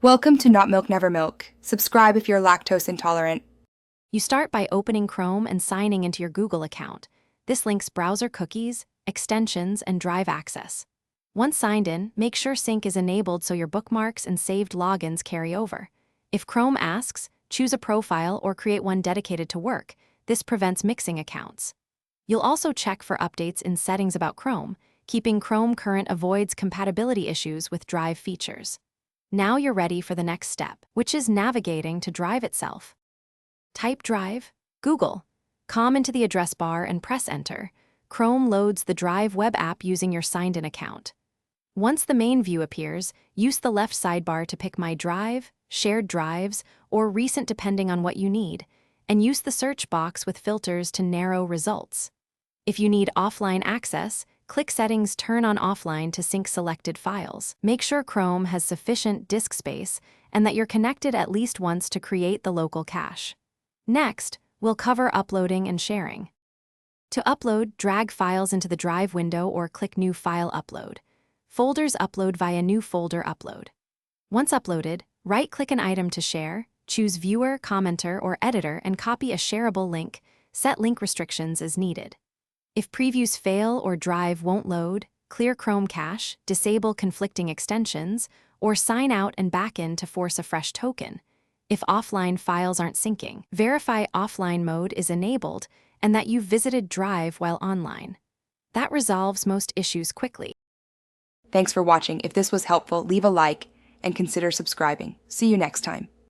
Welcome to Not Milk Never Milk. Subscribe if you're lactose intolerant. You start by opening Chrome and signing into your Google account. This links browser cookies, extensions, and Drive access. Once signed in, make sure sync is enabled so your bookmarks and saved logins carry over. If Chrome asks, choose a profile or create one dedicated to work. This prevents mixing accounts. You'll also check for updates in settings about Chrome. Keeping Chrome current avoids compatibility issues with Drive features. Now you're ready for the next step, which is navigating to Drive itself. Type Drive, Google, into the address bar and press Enter. Chrome loads the Drive web app using your signed-in account. Once the main view appears, use the left sidebar to pick My Drive, Shared Drives, or Recent depending on what you need, and use the search box with filters to narrow results. If you need offline access, click Settings, turn on Offline to sync selected files. Make sure Chrome has sufficient disk space and that you're connected at least once to create the local cache. Next, we'll cover uploading and sharing. To upload, drag files into the Drive window or click New File Upload. Folders upload via New Folder Upload. Once uploaded, right-click an item to share, choose Viewer, Commenter, or Editor and copy a shareable link. Set link restrictions as needed. If previews fail or Drive won't load, clear Chrome cache, disable conflicting extensions, or sign out and back in to force a fresh token. If offline files aren't syncing, verify offline mode is enabled and that you've visited Drive while online. That resolves most issues quickly. Thanks for watching. If this was helpful, leave a like and consider subscribing. See you next time.